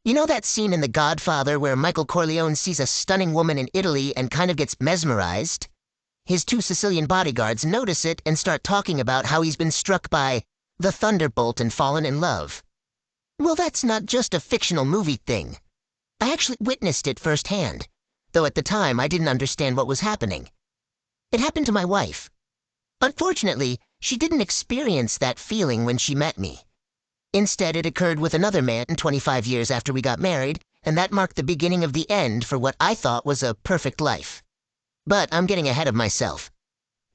You know that scene in The Godfather where Michael Corleone sees a stunning woman in Italy and kind of gets mesmerized? His two Sicilian bodyguards notice it and start talking about how he's been struck by the thunderbolt and fallen in love. Well, that's not just a fictional movie thing. I actually witnessed it firsthand, though at the time I didn't understand what was happening. It happened to my wife. Unfortunately, she didn't experience that feeling when she met me. Instead, it occurred with another man 25 years after we got married, and that marked the beginning of the end for what I thought was a perfect life. But I'm getting ahead of myself.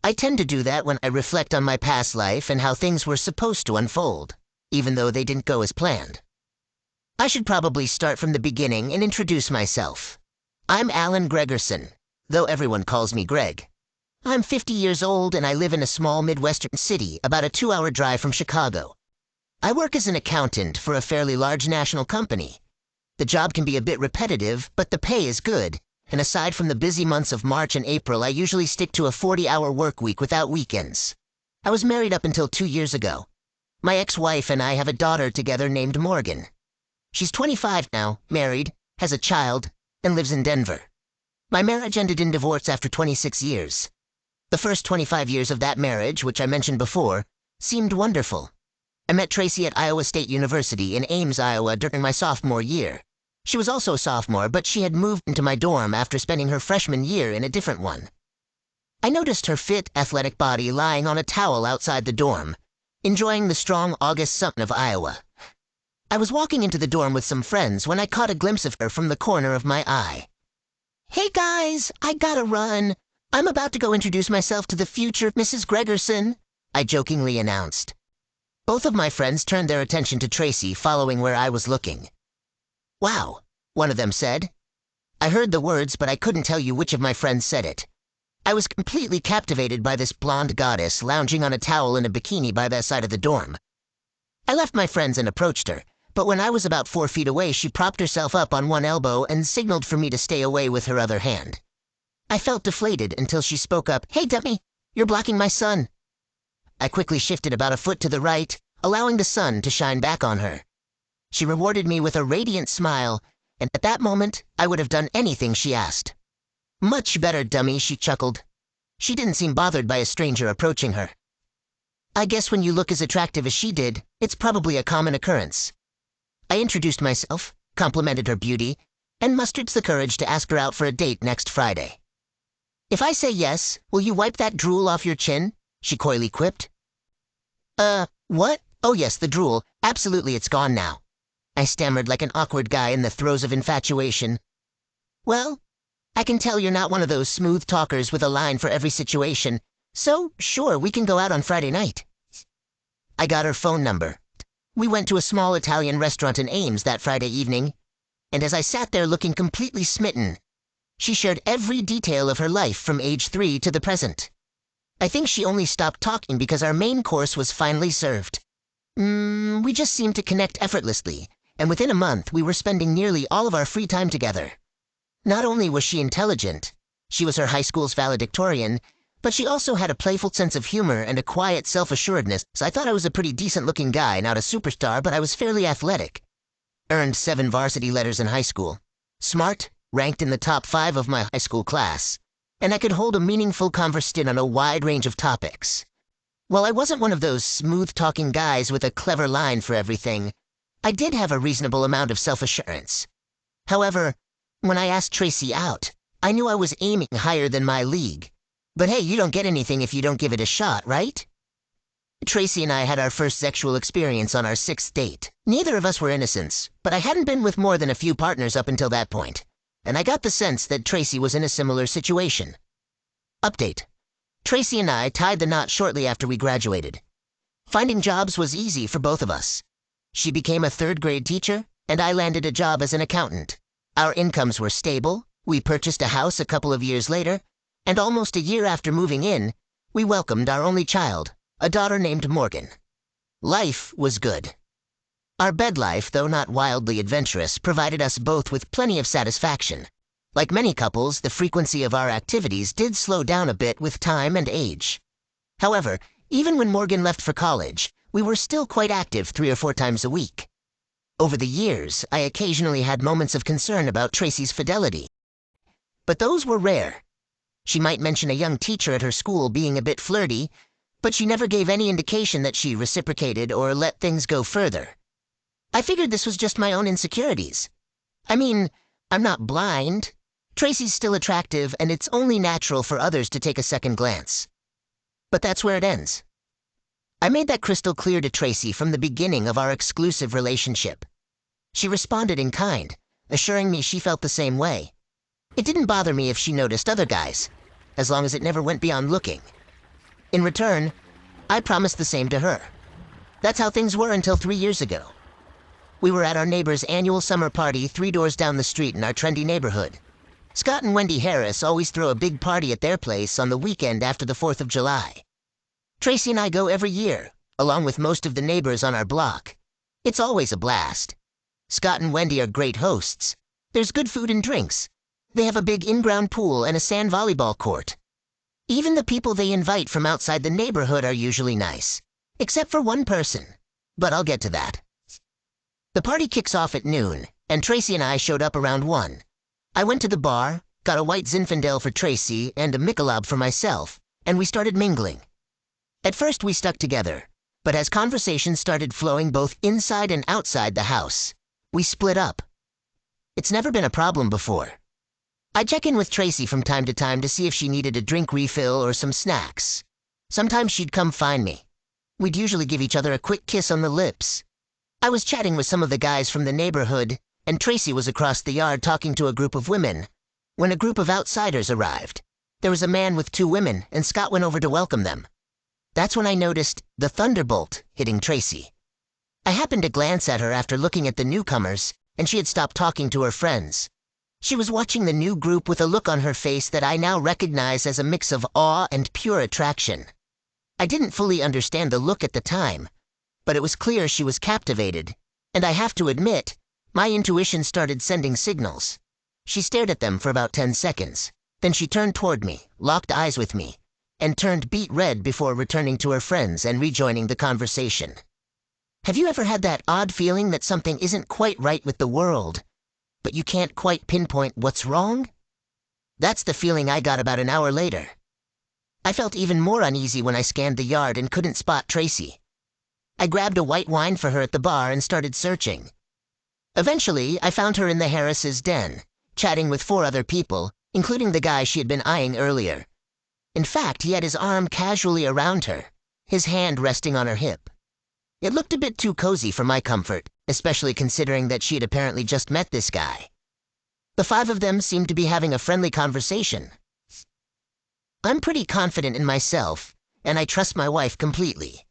I tend to do that when I reflect on my past life and how things were supposed to unfold, even though they didn't go as planned. I should probably start from the beginning and introduce myself. I'm Alan Gregerson, though everyone calls me Greg. I'm 50 years old and I live in a small Midwestern city about a 2-hour drive from Chicago. I work as an accountant for a fairly large national company. The job can be a bit repetitive, but the pay is good, and aside from the busy months of March and April, I usually stick to a 40-hour work week without weekends. I was married up until 2 years ago. My ex-wife and I have a daughter together named Morgan. She's 25 now, married, has a child, and lives in Denver. My marriage ended in divorce after 26 years. The first 25 years of that marriage, which I mentioned before, seemed wonderful. I met Tracy at Iowa State University in Ames, Iowa during my sophomore year. She was also a sophomore, but she had moved into my dorm after spending her freshman year in a different one. I noticed her fit, athletic body lying on a towel outside the dorm, enjoying the strong August sun of Iowa. I was walking into the dorm with some friends when I caught a glimpse of her from the corner of my eye. "Hey guys, I gotta run. I'm about to go introduce myself to the future Mrs. Gregerson," I jokingly announced. Both of my friends turned their attention to Tracy, following where I was looking. "Wow," one of them said. I heard the words, but I couldn't tell you which of my friends said it. I was completely captivated by this blonde goddess lounging on a towel in a bikini by the side of the dorm. I left my friends and approached her, but when I was about 4 feet away, she propped herself up on one elbow and signaled for me to stay away with her other hand. I felt deflated until she spoke up. "Hey, dummy, you're blocking my sun." I quickly shifted about a foot to the right, allowing the sun to shine back on her. She rewarded me with a radiant smile, and at that moment, I would have done anything she asked. "Much better, dummy," she chuckled. She didn't seem bothered by a stranger approaching her. I guess when you look as attractive as she did, it's probably a common occurrence. I introduced myself, complimented her beauty, and mustered the courage to ask her out for a date next Friday. "If I say yes, will you wipe that drool off your chin?" she coyly quipped. What? Oh yes, the drool. Absolutely, it's gone now." I stammered like an awkward guy in the throes of infatuation. "Well, I can tell you're not one of those smooth talkers with a line for every situation, so sure, we can go out on Friday night." I got her phone number. We went to a small Italian restaurant in Ames that Friday evening, and as I sat there looking completely smitten, she shared every detail of her life from age 3 to the present. I think she only stopped talking because our main course was finally served. We just seemed to connect effortlessly, and within a month we were spending nearly all of our free time together. Not only was she intelligent, she was her high school's valedictorian, but she also had a playful sense of humor and a quiet self-assuredness. I thought I was a pretty decent-looking guy, not a superstar, but I was fairly athletic. Earned 7 varsity letters in high school. Smart, ranked in the top 5 of my high school class. And I could hold a meaningful conversation on a wide range of topics. While I wasn't one of those smooth-talking guys with a clever line for everything, I did have a reasonable amount of self-assurance. However, when I asked Tracy out, I knew I was aiming higher than my league. But hey, you don't get anything if you don't give it a shot, right? Tracy and I had our first sexual experience on our 6th date. Neither of us were innocents, but I hadn't been with more than a few partners up until that point, and I got the sense that Tracy was in a similar situation. Update. Tracy and I tied the knot shortly after we graduated. Finding jobs was easy for both of us. She became a 3rd-grade teacher, and I landed a job as an accountant. Our incomes were stable, we purchased a house a couple of years later, and almost a year after moving in, we welcomed our only child, a daughter named Morgan. Life was good. Our bed life, though not wildly adventurous, provided us both with plenty of satisfaction. Like many couples, the frequency of our activities did slow down a bit with time and age. However, even when Morgan left for college, we were still quite active 3 or 4 times a week. Over the years, I occasionally had moments of concern about Tracy's fidelity. But those were rare. She might mention a young teacher at her school being a bit flirty, but she never gave any indication that she reciprocated or let things go further. I figured this was just my own insecurities. I mean, I'm not blind. Tracy's still attractive, and it's only natural for others to take a second glance. But that's where it ends. I made that crystal clear to Tracy from the beginning of our exclusive relationship. She responded in kind, assuring me she felt the same way. It didn't bother me if she noticed other guys, as long as it never went beyond looking. In return, I promised the same to her. That's how things were until 3 years ago. We were at our neighbor's annual summer party 3 doors down the street in our trendy neighborhood. Scott and Wendy Harris always throw a big party at their place on the weekend after the 4th of July. Tracy and I go every year, along with most of the neighbors on our block. It's always a blast. Scott and Wendy are great hosts. There's good food and drinks. They have a big in-ground pool and a sand volleyball court. Even the people they invite from outside the neighborhood are usually nice, except for one person. But I'll get to that. The party kicks off at noon, and Tracy and I showed up around 1. I went to the bar, got a white Zinfandel for Tracy and a Michelob for myself, and we started mingling. At first we stuck together, but as conversation started flowing both inside and outside the house, we split up. It's never been a problem before. I check in with Tracy from time to see if she needed a drink refill or some snacks. Sometimes she'd come find me. We'd usually give each other a quick kiss on the lips. I was chatting with some of the guys from the neighborhood, and Tracy was across the yard talking to a group of women, when a group of outsiders arrived. There was a man with 2 women, and Scott went over to welcome them. That's when I noticed the thunderbolt hitting Tracy. I happened to glance at her after looking at the newcomers, and she had stopped talking to her friends. She was watching the new group with a look on her face that I now recognize as a mix of awe and pure attraction. I didn't fully understand the look at the time, but it was clear she was captivated, and I have to admit, my intuition started sending signals. She stared at them for about 10 seconds. Then she turned toward me, locked eyes with me, and turned beet red before returning to her friends and rejoining the conversation. Have you ever had that odd feeling that something isn't quite right with the world, but you can't quite pinpoint what's wrong? That's the feeling I got about an hour later. I felt even more uneasy when I scanned the yard and couldn't spot Tracy. I grabbed a white wine for her at the bar and started searching. Eventually, I found her in the Harris's den, chatting with 4 other people, including the guy she had been eyeing earlier. In fact, he had his arm casually around her, his hand resting on her hip. It looked a bit too cozy for my comfort, especially considering that she had apparently just met this guy. The 5 of them seemed to be having a friendly conversation. I'm pretty confident in myself, and I trust my wife completely.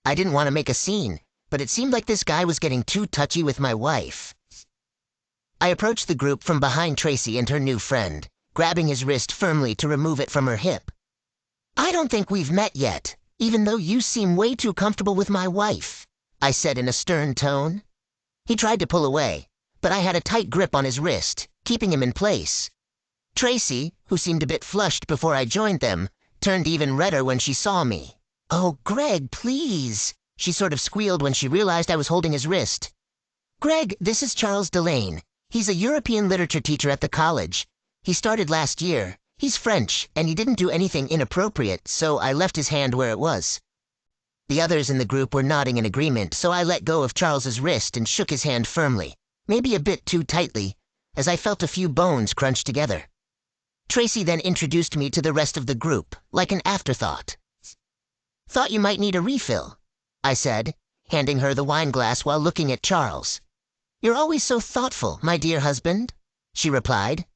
I didn't want to make a scene, but it seemed like this guy was getting too touchy with my wife. I approached the group from behind Tracy and her new friend, grabbing his wrist firmly to remove it from her hip. I don't think we've met yet, even though you seem way too comfortable with my wife, I said in a stern tone. He tried to pull away, but I had a tight grip on his wrist, keeping him in place. Tracy, who seemed a bit flushed before I joined them, turned even redder when she saw me. "Oh, Greg, please," she sort of squealed when she realized I was holding his wrist. "Greg, this is Charles Delane. He's a European literature teacher at the college. He started last year. He's French, and he didn't do anything inappropriate, so I left his hand where it was." The others in the group were nodding in agreement, so I let go of Charles's wrist and shook his hand firmly, maybe a bit too tightly, as I felt a few bones crunch together. Tracy then introduced me to the rest of the group, like an afterthought. "Thought you might need a refill," I said, handing her the wine glass while looking at Charles. "You're always so thoughtful, my dear husband," she replied.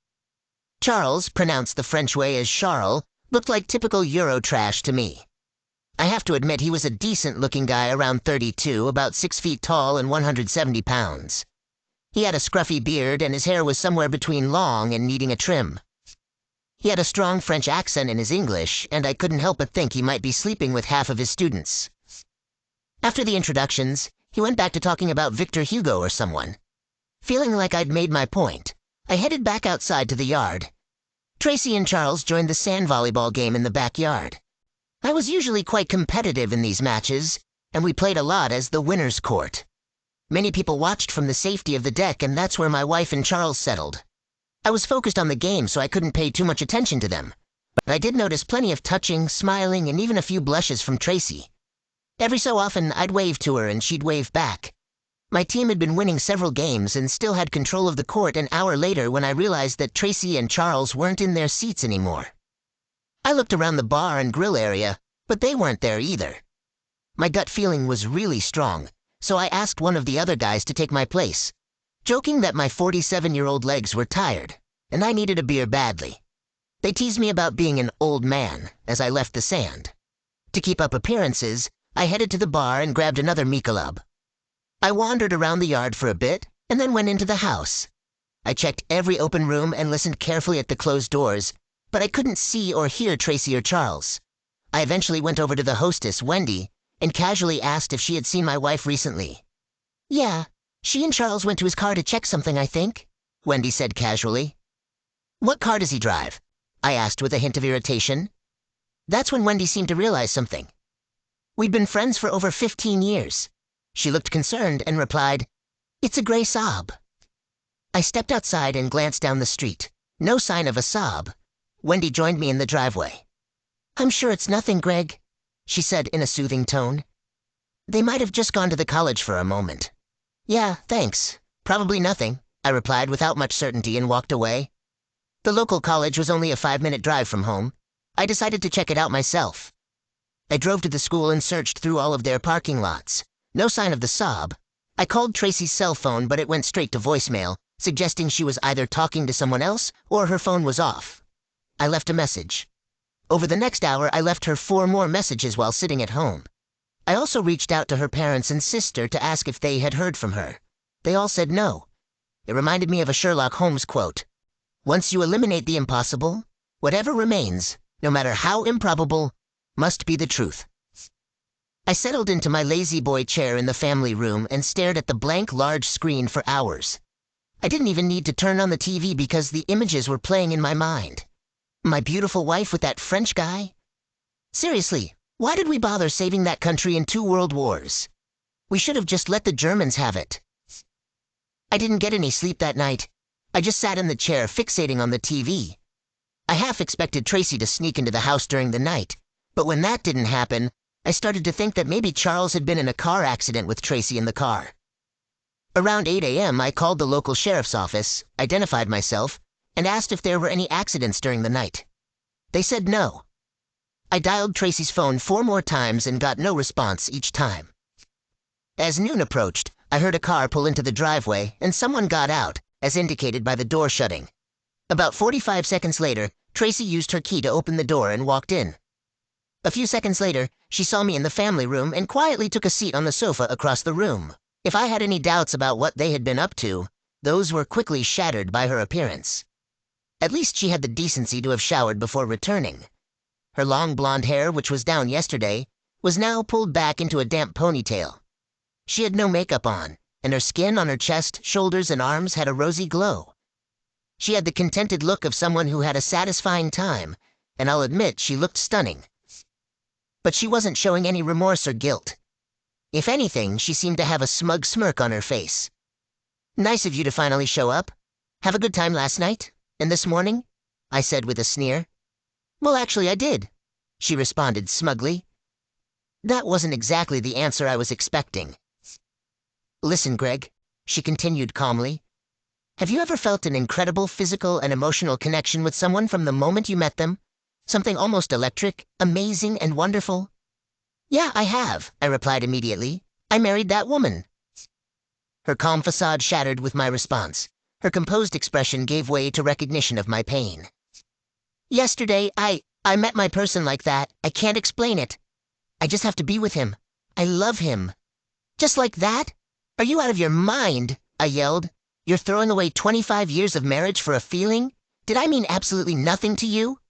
Charles, pronounced the French way as Charles, looked like typical Euro trash to me. I have to admit he was a decent-looking guy around 32, about 6 feet tall and 170 pounds. He had a scruffy beard and his hair was somewhere between long and needing a trim. He had a strong French accent in his English, and I couldn't help but think he might be sleeping with half of his students. After the introductions, he went back to talking about Victor Hugo or someone. Feeling like I'd made my point, I headed back outside to the yard. Tracy and Charles joined the sand volleyball game in the backyard. I was usually quite competitive in these matches, and we played a lot as the winner's court. Many people watched from the safety of the deck, and that's where my wife and Charles settled. I was focused on the game, so I couldn't pay too much attention to them. But I did notice plenty of touching, smiling, and even a few blushes from Tracy. Every so often, I'd wave to her and she'd wave back. My team had been winning several games and still had control of the court an hour later when I realized that Tracy and Charles weren't in their seats anymore. I looked around the bar and grill area, but they weren't there either. My gut feeling was really strong, so I asked one of the other guys to take my place, joking that my 47-year-old legs were tired, and I needed a beer badly. They teased me about being an old man as I left the sand. To keep up appearances, I headed to the bar and grabbed another Michelob. I wandered around the yard for a bit, and then went into the house. I checked every open room and listened carefully at the closed doors, but I couldn't see or hear Tracy or Charles. I eventually went over to the hostess, Wendy, and casually asked if she had seen my wife recently. "Yeah, she and Charles went to his car to check something, I think," Wendy said casually. "What car does he drive?" I asked with a hint of irritation. That's when Wendy seemed to realize something. "We'd been friends for over 15 years. She looked concerned and replied, "It's a gray Saab." I stepped outside and glanced down the street. No sign of a Saab. Wendy joined me in the driveway. "I'm sure it's nothing, Greg," she said in a soothing tone. "They might have just gone to the college for a moment." "Yeah, thanks. Probably nothing," I replied without much certainty and walked away. The local college was only a 5-minute drive from home. I decided to check it out myself. I drove to the school and searched through all of their parking lots. No sign of the Saab. I called Tracy's cell phone, but it went straight to voicemail, suggesting she was either talking to someone else or her phone was off. I left a message. Over the next hour, I left her 4 more messages while sitting at home. I also reached out to her parents and sister to ask if they had heard from her. They all said no. It reminded me of a Sherlock Holmes quote. "Once you eliminate the impossible, whatever remains, no matter how improbable, must be the truth." I settled into my lazy boy chair in the family room and stared at the blank large screen for hours. I didn't even need to turn on the TV because the images were playing in my mind. My beautiful wife with that French guy? Seriously, why did we bother saving that country in 2 world wars? We should have just let the Germans have it. I didn't get any sleep that night. I just sat in the chair fixating on the TV. I half expected Tracy to sneak into the house during the night, but when that didn't happen, I started to think that maybe Charles had been in a car accident with Tracy in the car. Around 8 a.m., I called the local sheriff's office, identified myself, and asked if there were any accidents during the night. They said no. I dialed Tracy's phone 4 more times and got no response each time. As noon approached, I heard a car pull into the driveway and someone got out, as indicated by the door shutting. About 45 seconds later, Tracy used her key to open the door and walked in. A few seconds later, she saw me in the family room and quietly took a seat on the sofa across the room. If I had any doubts about what they had been up to, those were quickly shattered by her appearance. At least she had the decency to have showered before returning. Her long blonde hair, which was down yesterday, was now pulled back into a damp ponytail. She had no makeup on, and her skin on her chest, shoulders, and arms had a rosy glow. She had the contented look of someone who had a satisfying time, and I'll admit she looked stunning. But she wasn't showing any remorse or guilt. If anything, she seemed to have a smug smirk on her face. "Nice of you to finally show up. Have a good time last night? And this morning?" I said with a sneer. "Well, actually, I did," she responded smugly. That wasn't exactly the answer I was expecting. "Listen, Greg," she continued calmly. "Have you ever felt an incredible physical and emotional connection with someone from the moment you met them? Something almost electric, amazing, and wonderful?" "Yeah, I have," I replied immediately. "I married that woman." Her calm facade shattered with my response. Her composed expression gave way to recognition of my pain. "Yesterday, I met my person like that. I can't explain it. I just have to be with him. I love him." "Just like that? Are you out of your mind?" I yelled. "You're throwing away 25 years of marriage for a feeling? Did I mean absolutely nothing to you?"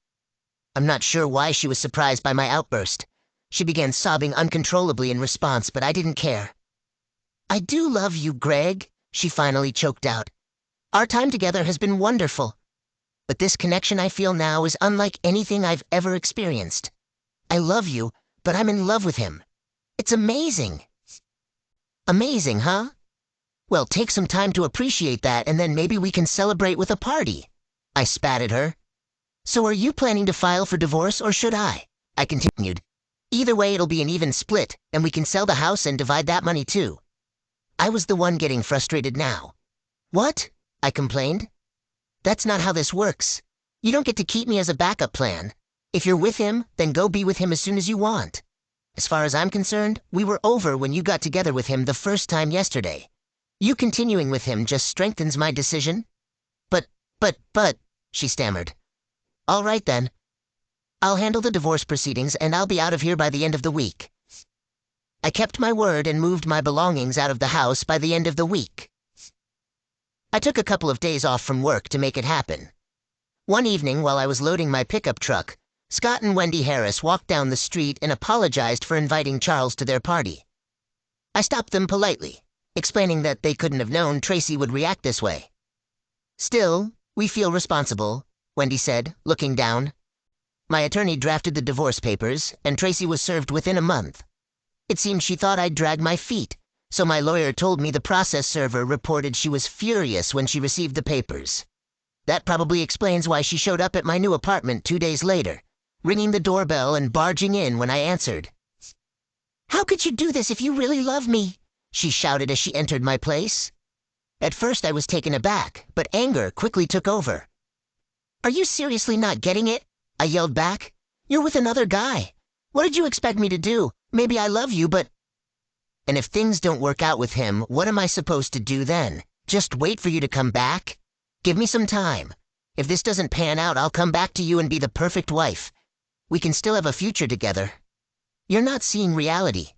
I'm not sure why she was surprised by my outburst. She began sobbing uncontrollably in response, but I didn't care. "I do love you, Greg," she finally choked out. "Our time together has been wonderful. But this connection I feel now is unlike anything I've ever experienced. I love you, but I'm in love with him. It's amazing." "Amazing, huh?" Well, take some time to appreciate that, and then maybe we can celebrate with a party. I spat at her. So are you planning to file for divorce, or should I? I continued. Either way, it'll be an even split, and we can sell the house and divide that money too. I was the one getting frustrated now. What? I complained. That's not how this works. You don't get to keep me as a backup plan. If you're with him, then go be with him as soon as you want. As far as I'm concerned, we were over when you got together with him the first time yesterday. You continuing with him just strengthens my decision. But, she stammered. All right then. I'll handle the divorce proceedings and I'll be out of here by the end of the week. I kept my word and moved my belongings out of the house by the end of the week. I took a couple of days off from work to make it happen. One evening while I was loading my pickup truck, Scott and Wendy Harris walked down the street and apologized for inviting Charles to their party. I stopped them politely, explaining that they couldn't have known Tracy would react this way. Still, we feel responsible, Wendy said, looking down. My attorney drafted the divorce papers, and Tracy was served within a month. It seemed she thought I'd drag my feet, so my lawyer told me the process server reported she was furious when she received the papers. That probably explains why she showed up at my new apartment 2 days later, ringing the doorbell and barging in when I answered. "How could you do this if you really love me?" she shouted as she entered my place. At first I was taken aback, but anger quickly took over. "Are you seriously not getting it?" I yelled back. "You're with another guy. What did you expect me to do? Maybe I love you, but—" "And if things don't work out with him, what am I supposed to do then? Just wait for you to come back? Give me some time. If this doesn't pan out, I'll come back to you and be the perfect wife. We can still have a future together." "You're not seeing reality,"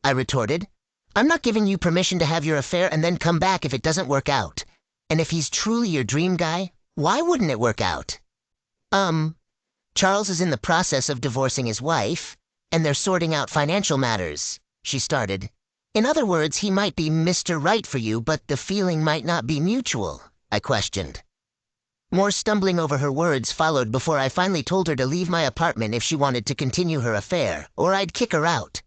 I retorted. "I'm not giving you permission to have your affair and then come back if it doesn't work out. And if he's truly your dream guy, why wouldn't it work out?" Charles is in the process of divorcing his wife, and they're sorting out financial matters," she started. "In other words, he might be Mr. Right for you, but the feeling might not be mutual," I questioned. More stumbling over her words followed before I finally told her to leave my apartment if she wanted to continue her affair, or I'd kick her out.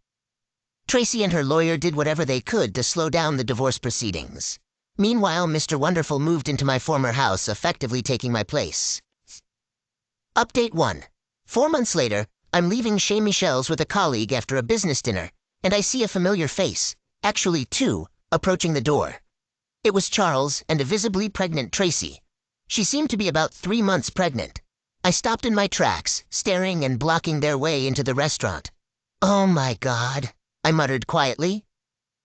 Tracy and her lawyer did whatever they could to slow down the divorce proceedings. Meanwhile, Mr. Wonderful moved into my former house, effectively taking my place. Update 1. 4 months later, I'm leaving Chez Michel's with a colleague after a business dinner, and I see a familiar face, actually 2, approaching the door. It was Charles and a visibly pregnant Tracy. She seemed to be about 3 months pregnant. I stopped in my tracks, staring and blocking their way into the restaurant. "Oh my God," I muttered quietly.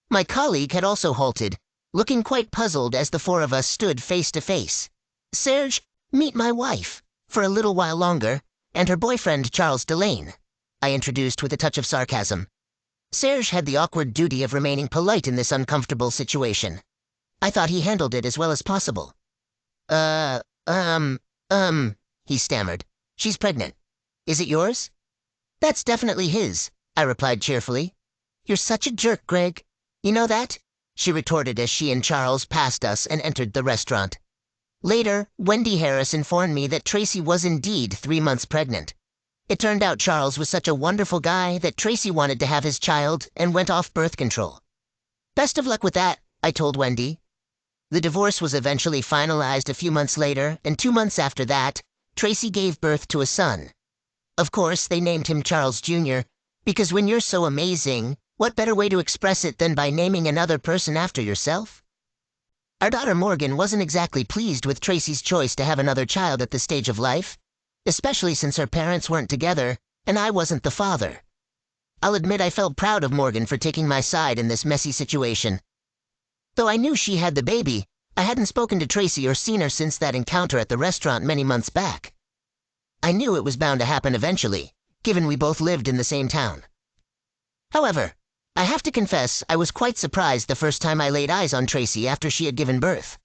My colleague had also halted, looking quite puzzled as the 4 of us stood face to face. "Serge, meet my wife, for a little while longer, and her boyfriend Charles Delane," I introduced with a touch of sarcasm. Serge had the awkward duty of remaining polite in this uncomfortable situation. I thought he handled it as well as possible. He stammered. "She's pregnant. Is it yours?" "That's definitely his," I replied cheerfully. "You're such a jerk, Greg. You know that?" she retorted as she and Charles passed us and entered the restaurant. Later, Wendy Harris informed me that Tracy was indeed 3 months pregnant. It turned out Charles was such a wonderful guy that Tracy wanted to have his child and went off birth control. "Best of luck with that," I told Wendy. The divorce was eventually finalized a few months later, and 2 months after that, Tracy gave birth to a son. Of course, they named him Charles Jr., because when you're so amazing, what better way to express it than by naming another person after yourself? Our daughter Morgan wasn't exactly pleased with Tracy's choice to have another child at this stage of life, especially since her parents weren't together, and I wasn't the father. I'll admit I felt proud of Morgan for taking my side in this messy situation. Though I knew she had the baby, I hadn't spoken to Tracy or seen her since that encounter at the restaurant many months back. I knew it was bound to happen eventually, given we both lived in the same town. However, I have to confess I was quite surprised the first time I laid eyes on Tracy after she had given birth.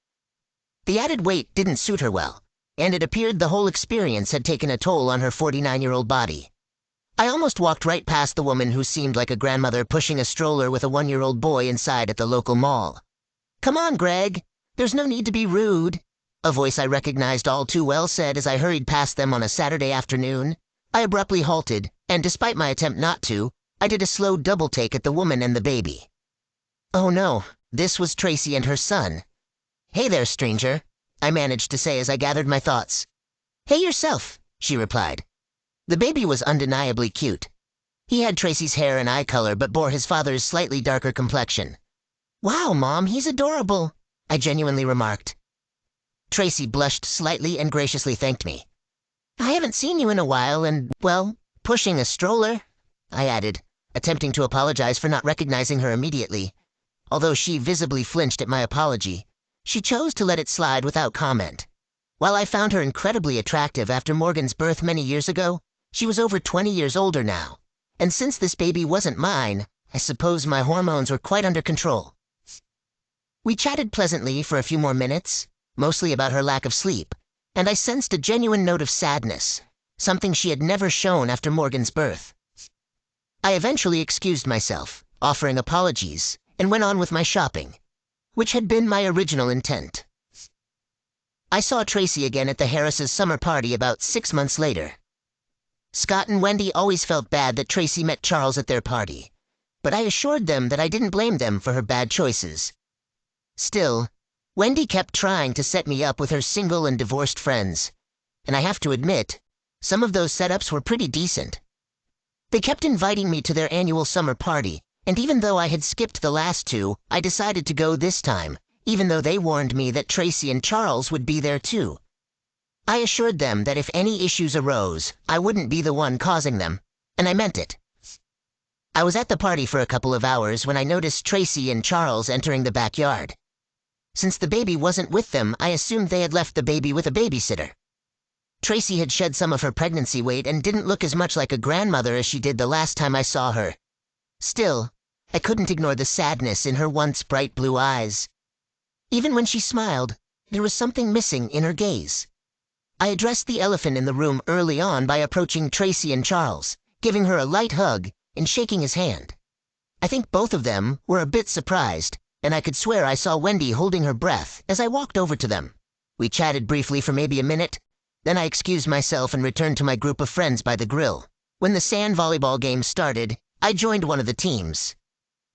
The added weight didn't suit her well, and it appeared the whole experience had taken a toll on her 49-year-old body. I almost walked right past the woman who seemed like a grandmother pushing a stroller with a 1-year-old boy inside at the local mall. "Come on, Greg. There's no need to be rude," a voice I recognized all too well said as I hurried past them on a Saturday afternoon. I abruptly halted, and despite my attempt not to, I did a slow double-take at the woman and the baby. Oh no, This was Tracy and her son. "Hey there, stranger," I managed to say as I gathered my thoughts. "Hey yourself," she replied. The baby was undeniably cute. He had Tracy's hair and eye color but bore his father's slightly darker complexion. "Wow, Mom, he's adorable," I genuinely remarked. Tracy blushed slightly and graciously thanked me. "I haven't seen you in a while and, well, pushing a stroller," I added, attempting to apologize for not recognizing her immediately. Although she visibly flinched at my apology, she chose to let it slide without comment. While I found her incredibly attractive after Morgan's birth many years ago, she was over 20 years older now. And since this baby wasn't mine, I suppose my hormones were quite under control. We chatted pleasantly for a few more minutes, mostly about her lack of sleep, and I sensed a genuine note of sadness, something she had never shown after Morgan's birth. I eventually excused myself, offering apologies, and went on with my shopping, which had been my original intent. I saw Tracy again at the Harris's summer party about 6 months later. Scott and Wendy always felt bad that Tracy met Charles at their party, but I assured them that I didn't blame them for her bad choices. Still, Wendy kept trying to set me up with her single and divorced friends, and I have to admit, some of those setups were pretty decent. They kept inviting me to their annual summer party, and even though I had skipped the last two, I decided to go this time, even though they warned me that Tracy and Charles would be there too. I assured them that if any issues arose, I wouldn't be the one causing them, and I meant it. I was at the party for a couple of hours when I noticed Tracy and Charles entering the backyard. Since the baby wasn't with them, I assumed they had left the baby with a babysitter. Tracy had shed some of her pregnancy weight and didn't look as much like a grandmother as she did the last time I saw her. Still, I couldn't ignore the sadness in her once bright blue eyes. Even when she smiled, there was something missing in her gaze. I addressed the elephant in the room early on by approaching Tracy and Charles, giving her a light hug and shaking his hand. I think both of them were a bit surprised, and I could swear I saw Wendy holding her breath as I walked over to them. We chatted briefly for maybe a minute, then I excused myself and returned to my group of friends by the grill. When the sand volleyball game started, I joined one of the teams.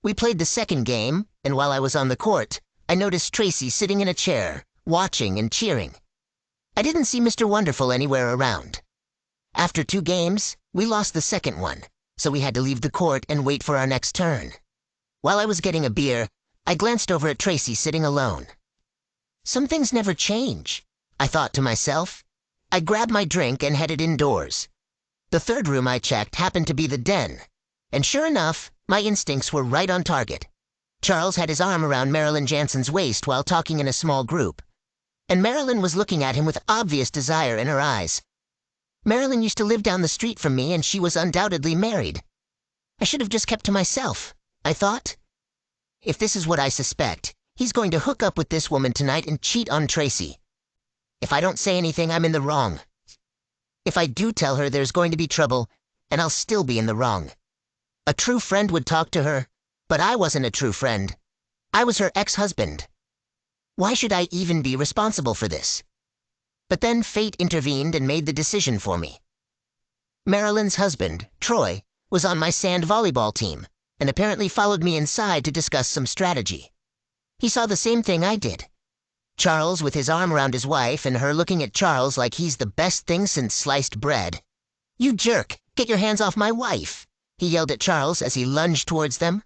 We played the second game, and while I was on the court, I noticed Tracy sitting in a chair, watching and cheering. I didn't see Mr. Wonderful anywhere around. After 2 games, we lost the second one, so we had to leave the court and wait for our next turn. While I was getting a beer, I glanced over at Tracy sitting alone. Some things never change, I thought to myself. I grabbed my drink and headed indoors. The third room I checked happened to be the den, and sure enough, my instincts were right on target. Charles had his arm around Marilyn Jansen's waist while talking in a small group, and Marilyn was looking at him with obvious desire in her eyes. Marilyn used to live down the street from me, and she was undoubtedly married. I should have just kept to myself, I thought. If this is what I suspect, he's going to hook up with this woman tonight and cheat on Tracy. If I don't say anything, I'm in the wrong. If I do tell her, there's going to be trouble, and I'll still be in the wrong. A true friend would talk to her, but I wasn't a true friend. I was her ex-husband. Why should I even be responsible for this? But then fate intervened and made the decision for me. Marilyn's husband, Troy, was on my sand volleyball team, and apparently followed me inside to discuss some strategy. He saw the same thing I did. Charles with his arm around his wife and her looking at Charles like he's the best thing since sliced bread. "You jerk! Get your hands off my wife!" he yelled at Charles as he lunged towards them.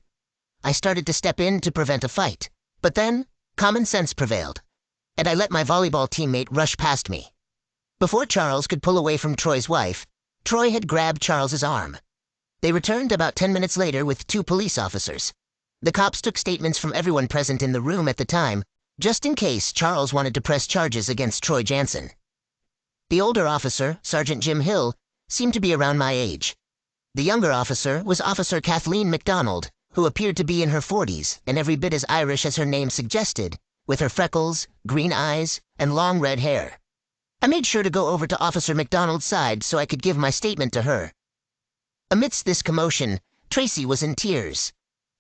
I started to step in to prevent a fight, but then common sense prevailed, and I let my volleyball teammate rush past me. Before Charles could pull away from Troy's wife, Troy had grabbed Charles's arm. They returned about 10 minutes later with 2 police officers. The cops took statements from everyone present in the room at the time, just in case Charles wanted to press charges against Troy Jansen. The older officer, Sergeant Jim Hill, seemed to be around my age. The younger officer was Officer Kathleen McDonald, who appeared to be in her 40s and every bit as Irish as her name suggested, with her freckles, green eyes, and long red hair. I made sure to go over to Officer McDonald's side so I could give my statement to her. Amidst this commotion, Tracy was in tears.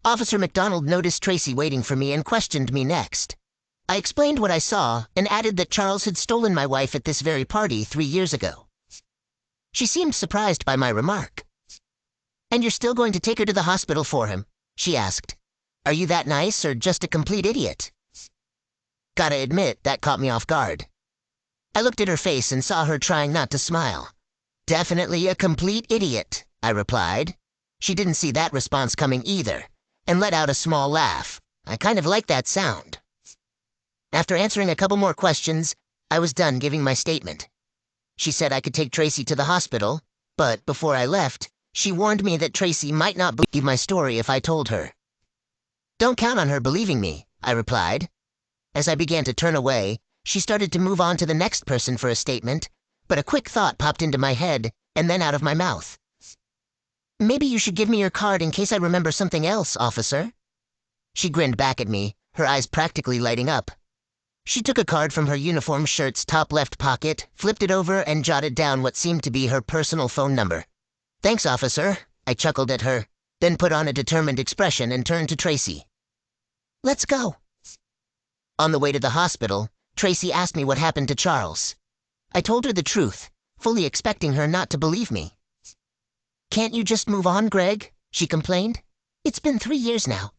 Officer McDonald noticed Tracy waiting for me and questioned me next. I explained what I saw and added that Charles had stolen my wife at this very party 3 years ago. She seemed surprised by my remark. "And you're still going to take her to the hospital for him?" she asked. Are you that nice or just a complete idiot? Gotta admit, that caught me off guard. I looked at her face and saw her trying not to smile. Definitely a complete idiot, I replied. She didn't see that response coming either, and let out a small laugh. I kind of like that sound. After answering a couple more questions, I was done giving my statement. She said I could take Tracy to the hospital, but before I left, she warned me that Tracy might not believe my story if I told her. Don't count on her believing me, I replied. As I began to turn away, she started to move on to the next person for a statement, but a quick thought popped into my head and then out of my mouth. Maybe you should give me your card in case I remember something else, officer. She grinned back at me, her eyes practically lighting up. She took a card from her uniform shirt's top left pocket, flipped it over, and jotted down what seemed to be her personal phone number. Thanks, officer, I chuckled at her, then put on a determined expression and turned to Tracy. Let's go. On the way to the hospital, Tracy asked me what happened to Charles. I told her the truth, fully expecting her not to believe me. Can't you just move on, Greg? She complained. It's been 3 years now.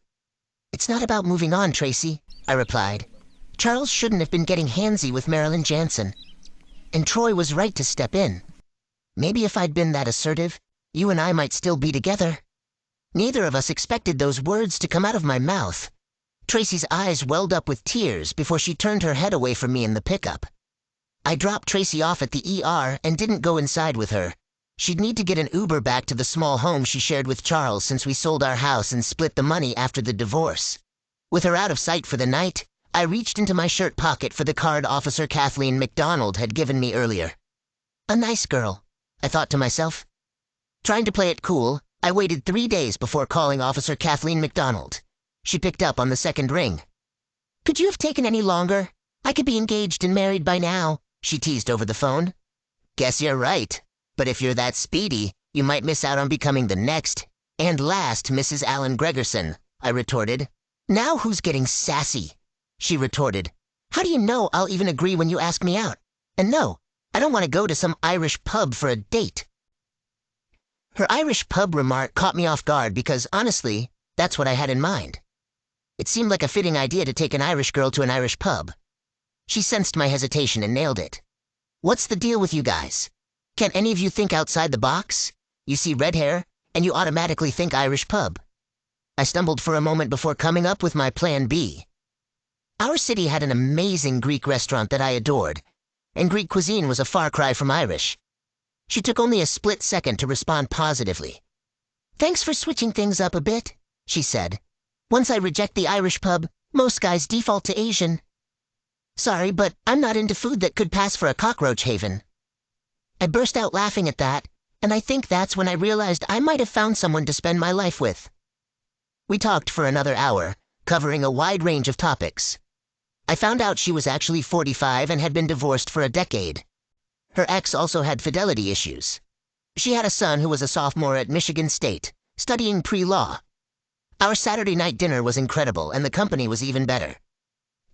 It's not about moving on, Tracy, I replied. Charles shouldn't have been getting handsy with Marilyn Jansen. And Troy was right to step in. Maybe if I'd been that assertive, you and I might still be together. Neither of us expected those words to come out of my mouth. Tracy's eyes welled up with tears before she turned her head away from me in the pickup. I dropped Tracy off at the ER and didn't go inside with her. She'd need to get an Uber back to the small home she shared with Charles since we sold our house and split the money after the divorce. With her out of sight for the night, I reached into my shirt pocket for the card Officer Kathleen McDonald had given me earlier. A nice girl, I thought to myself. Trying to play it cool, I waited 3 days before calling Officer Kathleen McDonald. She picked up on the second ring. Could you have taken any longer? I could be engaged and married by now, she teased over the phone. Guess you're right. But if you're that speedy, you might miss out on becoming the next and last Mrs. Allen Gregerson, I retorted. Now who's getting sassy? She retorted. How do you know I'll even agree when you ask me out? And no, I don't want to go to some Irish pub for a date. Her Irish pub remark caught me off guard because, honestly, that's what I had in mind. It seemed like a fitting idea to take an Irish girl to an Irish pub. She sensed my hesitation and nailed it. What's the deal with you guys? Can't any of you think outside the box? You see red hair, and you automatically think Irish pub. I stumbled for a moment before coming up with my plan B. Our city had an amazing Greek restaurant that I adored, and Greek cuisine was a far cry from Irish. She took only a split second to respond positively. Thanks for switching things up a bit, she said. Once I reject the Irish pub, most guys default to Asian. Sorry, but I'm not into food that could pass for a cockroach haven. I burst out laughing at that, and I think that's when I realized I might have found someone to spend my life with. We talked for another hour, covering a wide range of topics. I found out she was actually 45 and had been divorced for a decade. Her ex also had fidelity issues. She had a son who was a sophomore at Michigan State, studying pre-law. Our Saturday night dinner was incredible, and the company was even better.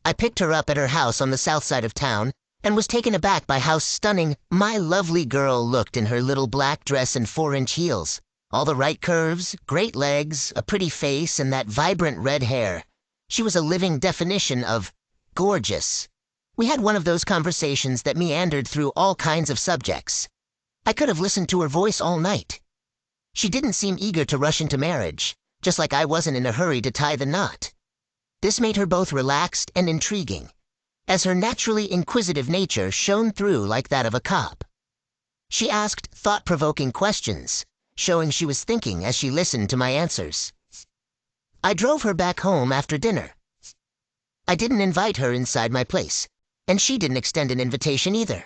I picked her up at her house on the south side of town, and was taken aback by how stunning my lovely girl looked in her little black dress and 4-inch heels. All the right curves, great legs, a pretty face, and that vibrant red hair. She was a living definition of gorgeous. We had one of those conversations that meandered through all kinds of subjects. I could have listened to her voice all night. She didn't seem eager to rush into marriage, just like I wasn't in a hurry to tie the knot. This made her both relaxed and intriguing, as her naturally inquisitive nature shone through like that of a cop. She asked thought-provoking questions, showing she was thinking as she listened to my answers. I drove her back home after dinner. I didn't invite her inside my place, and she didn't extend an invitation either.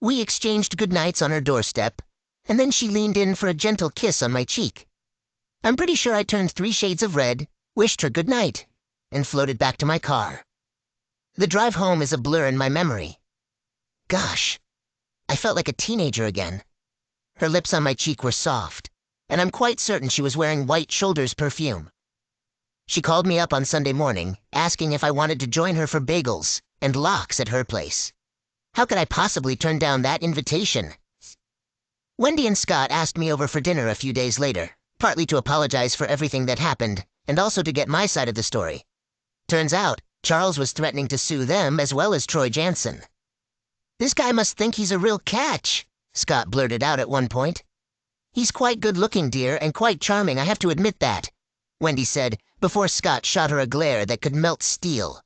We exchanged goodnights on her doorstep, and then she leaned in for a gentle kiss on my cheek. I'm pretty sure I turned 3 shades of red, wished her good night, and floated back to my car. The drive home is a blur in my memory. Gosh, I felt like a teenager again. Her lips on my cheek were soft, and I'm quite certain she was wearing White Shoulders perfume. She called me up on Sunday morning, asking if I wanted to join her for bagels and lox at her place. How could I possibly turn down that invitation? Wendy and Scott asked me over for dinner a few days later, partly to apologize for everything that happened, and also to get my side of the story. Turns out, Charles was threatening to sue them as well as Troy Jansen. "This guy must think he's a real catch," Scott blurted out at one point. "He's quite good-looking, dear, and quite charming, I have to admit that," Wendy said, before Scott shot her a glare that could melt steel.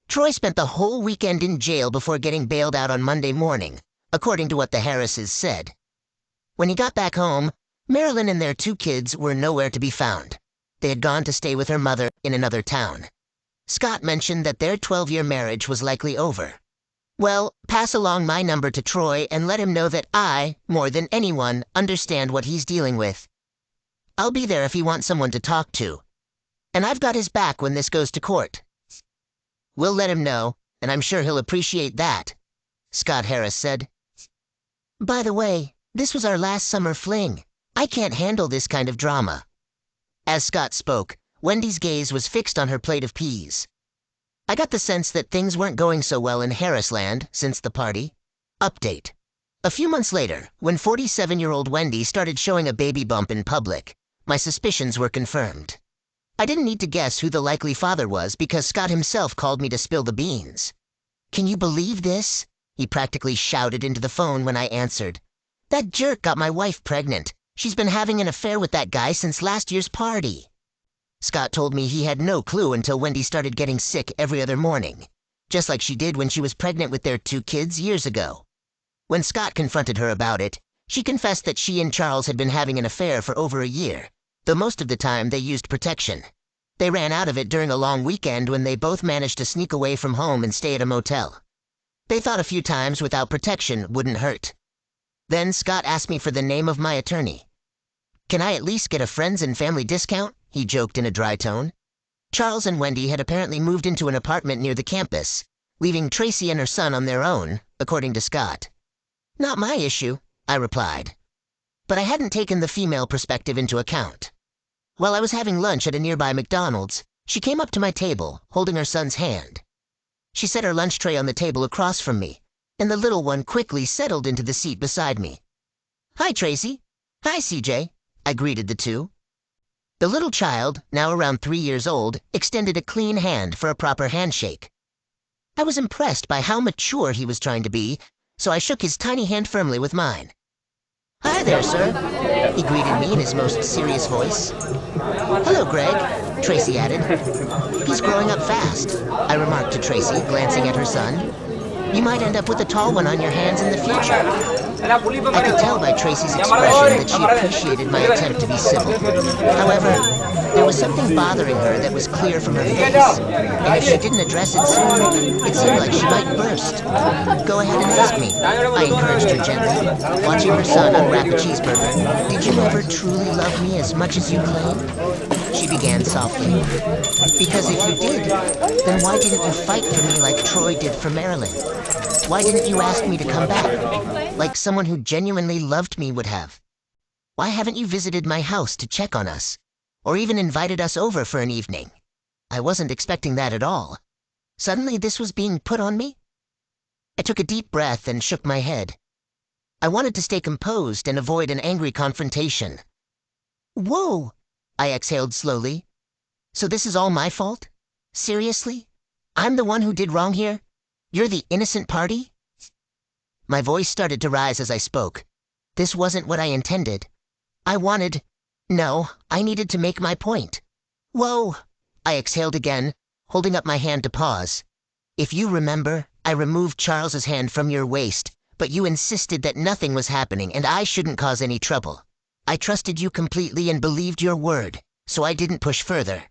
Troy spent the whole weekend in jail before getting bailed out on Monday morning, according to what the Harrises said. When he got back home, Marilyn and their 2 kids were nowhere to be found. They had gone to stay with her mother in another town. Scott mentioned that their 12-year marriage was likely over. "Well, pass along my number to Troy and let him know that I, more than anyone, understand what he's dealing with. I'll be there if he wants someone to talk to. And I've got his back when this goes to court." "We'll let him know, and I'm sure he'll appreciate that," Scott Harris said. "By the way, this was our last summer fling. I can't handle this kind of drama." As Scott spoke, Wendy's gaze was fixed on her plate of peas. "I got the sense that things weren't going so well in Harrisland since the party." Update. A few months later, when 47-year-old Wendy started showing a baby bump in public, my suspicions were confirmed. I didn't need to guess who the likely father was because Scott himself called me to spill the beans. "Can you believe this?" he practically shouted into the phone when I answered. "That jerk got my wife pregnant. She's been having an affair with that guy since last year's party." Scott told me he had no clue until Wendy started getting sick every other morning, just like she did when she was pregnant with their 2 kids years ago. When Scott confronted her about it, she confessed that she and Charles had been having an affair for over a year, though most of the time they used protection. They ran out of it during a long weekend when they both managed to sneak away from home and stay at a motel. They thought a few times without protection wouldn't hurt. Then Scott asked me for the name of my attorney. "Can I at least get a friends and family discount?" he joked in a dry tone. Charles and Wendy had apparently moved into an apartment near the campus, leaving Tracy and her son on their own, according to Scott. "Not my issue," I replied. But I hadn't taken the female perspective into account. While I was having lunch at a nearby McDonald's, she came up to my table, holding her son's hand. She set her lunch tray on the table across from me, and the little one quickly settled into the seat beside me. "Hi, Tracy." "Hi, CJ," I greeted the two. The little child, now around 3 years old, extended a clean hand for a proper handshake. I was impressed by how mature he was trying to be, so I shook his tiny hand firmly with mine. "Hi there, sir," he greeted me in his most serious voice. "Hello, Greg," Tracy added. "He's growing up fast," I remarked to Tracy, glancing at her son. "You might end up with a tall one on your hands in the future." I could tell by Tracy's expression that she appreciated my attempt to be civil. However, there was something bothering her that was clear from her face, and if she didn't address it soon, it seemed like she might burst. "Go ahead and ask me," I encouraged her gently, watching her son unwrap a cheeseburger. "Did you ever truly love me as much as you claim?" She began softly. "Because if you did, then why didn't you fight for me like Troy did for Marilyn? Why didn't you ask me to come back, like someone who genuinely loved me would have? Why haven't you visited my house to check on us, or even invited us over for an evening? I wasn't expecting that at all. Suddenly this was being put on me?" I took a deep breath and shook my head. I wanted to stay composed and avoid an angry confrontation. "Whoa!" I exhaled slowly. "So this is all my fault? Seriously? I'm the one who did wrong here? You're the innocent party?" My voice started to rise as I spoke. This wasn't what I intended. I needed to make my point. "Whoa!" I exhaled again, holding up my hand to pause. "If you remember, I removed Charles's hand from your waist, but you insisted that nothing was happening and I shouldn't cause any trouble. I trusted you completely and believed your word, so I didn't push further.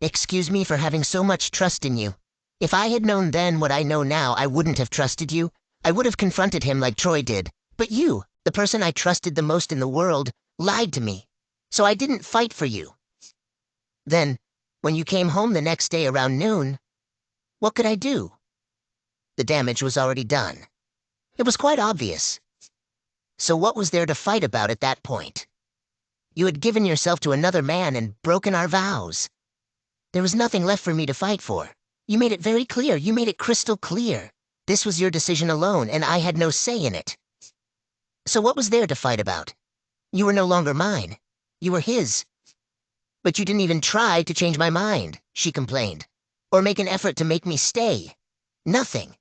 Excuse me for having so much trust in you. If I had known then what I know now, I wouldn't have trusted you. I would have confronted him like Troy did. But you, the person I trusted the most in the world, lied to me. So I didn't fight for you. Then, when you came home the next day around noon, what could I do? The damage was already done. It was quite obvious. So what was there to fight about at that point? You had given yourself to another man and broken our vows. There was nothing left for me to fight for. You made it very clear. You made it crystal clear. This was your decision alone, and I had no say in it. So what was there to fight about? You were no longer mine. You were his. But you didn't even try to change my mind, she complained, or make an effort to make me stay. Nothing.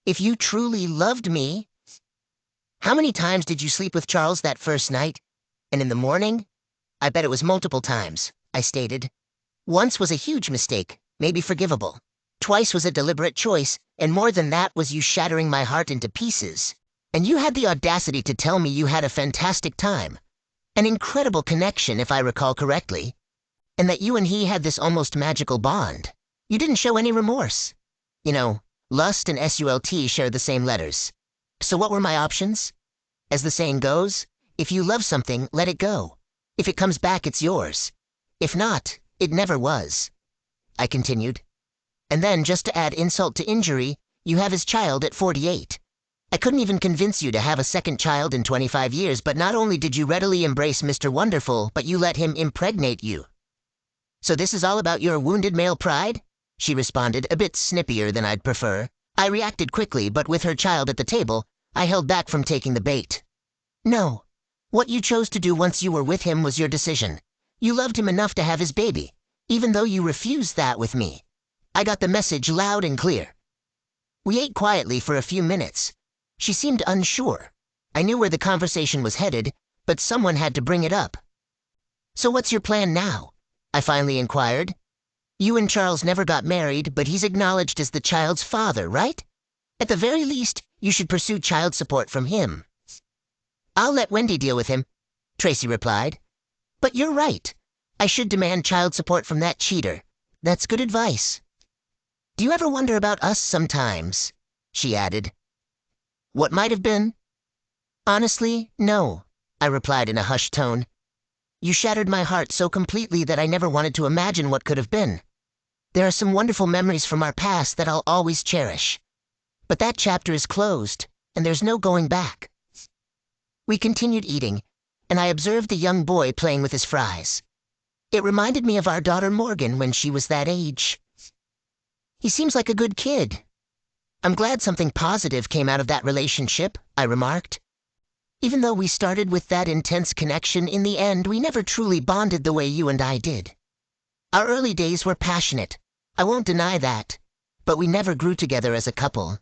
If you truly loved me... How many times did you sleep with Charles that first night? And in the morning? I bet it was multiple times, I stated. Once was a huge mistake, maybe forgivable. Twice was a deliberate choice, and more than that was you shattering my heart into pieces. And you had the audacity to tell me you had a fantastic time. An incredible connection, if I recall correctly. And that you and he had this almost magical bond. You didn't show any remorse. You know, lust and SULT share the same letters. So what were my options? As the saying goes, if you love something, let it go. If it comes back, it's yours. If not, it never was. I continued. And then, just to add insult to injury, you have his child at 48. I couldn't even convince you to have a second child in 25 years, but not only did you readily embrace Mr. Wonderful, but you let him impregnate you. So this is all about your wounded male pride? She responded, a bit snippier than I'd prefer. I reacted quickly, but with her child at the table, I held back from taking the bait. No. What you chose to do once you were with him was your decision. You loved him enough to have his baby, even though you refused that with me. I got the message loud and clear. We ate quietly for a few minutes. She seemed unsure. I knew where the conversation was headed, but someone had to bring it up. So what's your plan now? I finally inquired. You and Charles never got married, but he's acknowledged as the child's father, right? At the very least, you should pursue child support from him. I'll let Wendy deal with him, Tracy replied. But you're right. I should demand child support from that cheater. That's good advice. Do you ever wonder about us sometimes? She added. What might have been? Honestly, no, I replied in a hushed tone. You shattered my heart so completely that I never wanted to imagine what could have been. There are some wonderful memories from our past that I'll always cherish. But that chapter is closed, and there's no going back. We continued eating, and I observed the young boy playing with his fries. It reminded me of our daughter Morgan when she was that age. He seems like a good kid. I'm glad something positive came out of that relationship, I remarked. Even though we started with that intense connection, in the end we never truly bonded the way you and I did. Our early days were passionate, I won't deny that, but we never grew together as a couple.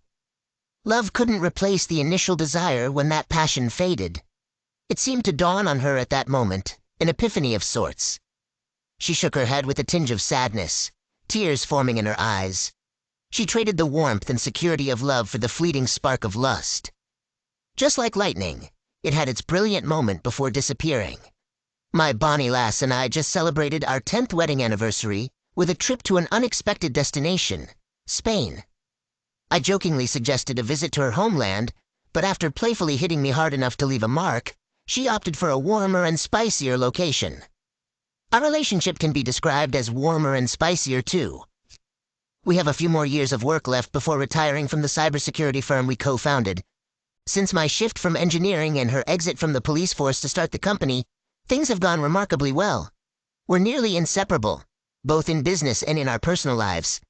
Love couldn't replace the initial desire when that passion faded. It seemed to dawn on her at that moment, an epiphany of sorts. She shook her head with a tinge of sadness, tears forming in her eyes. She traded the warmth and security of love for the fleeting spark of lust. Just like lightning, it had its brilliant moment before disappearing. My bonny lass and I just celebrated our 10th wedding anniversary with a trip to an unexpected destination, Spain. I jokingly suggested a visit to her homeland, but after playfully hitting me hard enough to leave a mark, she opted for a warmer and spicier location. Our relationship can be described as warmer and spicier too. We have a few more years of work left before retiring from the cybersecurity firm we co-founded. Since my shift from engineering and her exit from the police force to start the company, things have gone remarkably well. We're nearly inseparable, both in business and in our personal lives.